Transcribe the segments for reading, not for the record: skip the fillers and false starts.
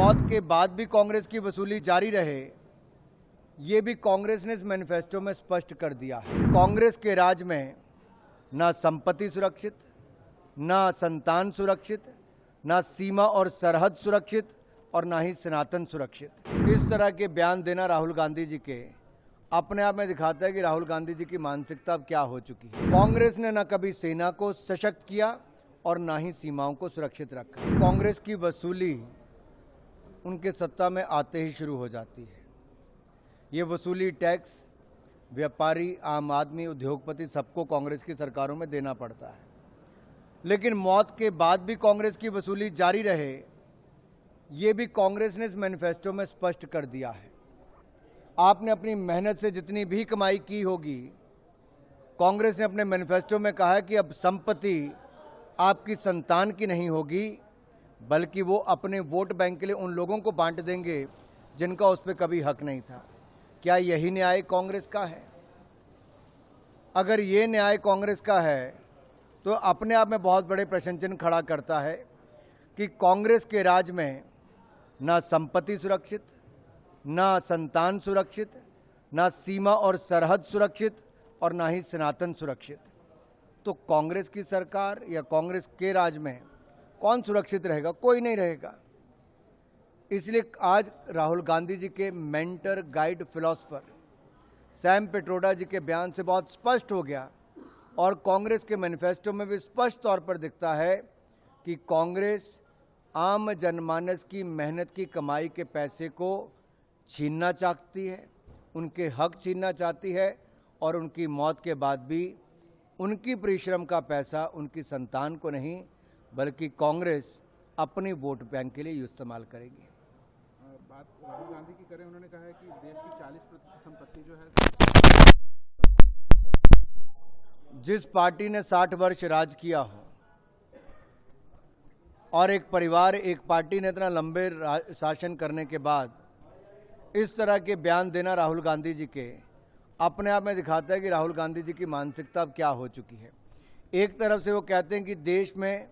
मौत के बाद भी कांग्रेस की वसूली जारी रहे, ये भी कांग्रेस ने इस मैनिफेस्टो में स्पष्ट कर दिया है। कांग्रेस के राज में ना संपत्ति सुरक्षित, ना संतान सुरक्षित, ना सीमा और सरहद सुरक्षित और ना ही सनातन सुरक्षित। इस तरह के बयान देना राहुल गांधी जी के अपने आप में दिखाता है कि राहुल गांधी जी की मानसिकता अब क्या हो चुकी है। कांग्रेस ने न कभी सेना को सशक्त किया और ना ही सीमाओं को सुरक्षित रखा। कांग्रेस की वसूली उनके सत्ता में आते ही शुरू हो जाती है। ये वसूली टैक्स व्यापारी, आम आदमी, उद्योगपति सबको कांग्रेस की सरकारों में देना पड़ता है। लेकिन मौत के बाद भी कांग्रेस की वसूली जारी रहे, ये भी कांग्रेस ने इस मैनिफेस्टो में स्पष्ट कर दिया है। आपने अपनी मेहनत से जितनी भी कमाई की होगी, कांग्रेस ने अपने मैनिफेस्टो में कहा है कि अब संपत्ति आपकी संतान की नहीं होगी, बल्कि वो अपने वोट बैंक के लिए उन लोगों को बांट देंगे जिनका उस पर कभी हक नहीं था। क्या यही न्याय कांग्रेस का है? अगर ये न्याय कांग्रेस का है तो अपने आप में बहुत बड़े प्रश्न चिन्ह खड़ा करता है कि कांग्रेस के राज में ना संपत्ति सुरक्षित, ना संतान सुरक्षित, ना सीमा और सरहद सुरक्षित और ना ही सनातन सुरक्षित। तो कांग्रेस की सरकार या कांग्रेस के राज में कौन सुरक्षित रहेगा? कोई नहीं रहेगा। इसलिए आज राहुल गांधी जी के mentor, guide, philosopher Sam Pitroda ji के बयान से बहुत स्पष्ट हो गया और कांग्रेस के मैनिफेस्टो में भी स्पष्ट तौर पर दिखता है कि कांग्रेस आम जनमानस की मेहनत की कमाई के पैसे को छीनना चाहती है, उनके हक छीनना चाहती है और उनकी मौत के बाद भी उनकी परिश्रम का पैसा उनकी संतान को नहीं, बल्कि कांग्रेस अपनी वोट बैंक के लिए इस्तेमाल करेगी। बात राहुल गांधी की करें, उन्होंने कहा है कि देश की 40% संपत्ति जो है, जिस पार्टी ने 60 वर्ष राज किया हो और एक परिवार, एक पार्टी ने इतना लंबे शासन करने के बाद इस तरह के बयान देना राहुल गांधी जी के अपने आप में दिखाता है कि राहुल गांधी जी की मानसिकता अब क्या हो चुकी है। एक तरफ से वो कहते हैं कि देश में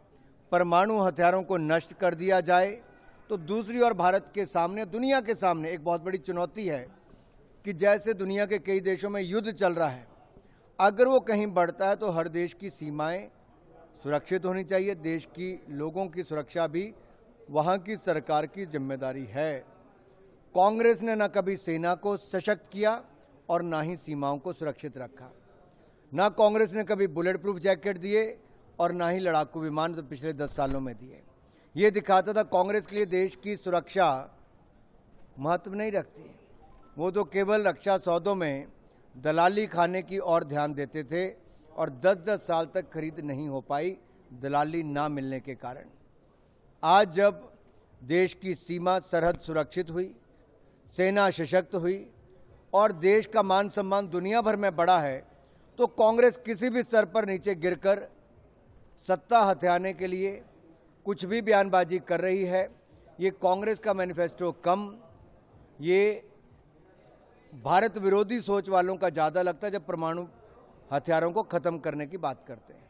परमाणु हथियारों को नष्ट कर दिया जाए, तो दूसरी ओर भारत के सामने, दुनिया के सामने एक बहुत बड़ी चुनौती है कि जैसे दुनिया के कई देशों में युद्ध चल रहा है, अगर वो कहीं बढ़ता है तो हर देश की सीमाएं सुरक्षित होनी चाहिए। देश की लोगों की सुरक्षा भी वहाँ की सरकार की जिम्मेदारी है। कांग्रेस ने न कभी सेना को सशक्त किया और ना ही सीमाओं को सुरक्षित रखा। ना कांग्रेस ने कभी बुलेट प्रूफ जैकेट दिए और ना ही लड़ाकू विमान तो पिछले 10 सालों में दिए। ये दिखाता था कांग्रेस के लिए देश की सुरक्षा महत्व नहीं रखती। वो तो केवल रक्षा सौदों में दलाली खाने की ओर ध्यान देते थे और 10-10 साल तक खरीद नहीं हो पाई दलाली ना मिलने के कारण। आज जब देश की सीमा, सरहद सुरक्षित हुई, सेना सशक्त हुई और देश का मान सम्मान दुनिया भर में बढ़ा है, तो कांग्रेस किसी भी स्तर पर नीचे गिरकर सत्ता हथियाने के लिए कुछ भी बयानबाजी कर रही है। ये कांग्रेस का मैनिफेस्टो कम, ये भारत विरोधी सोच वालों का ज़्यादा लगता है जब परमाणु हथियारों को ख़त्म करने की बात करते हैं।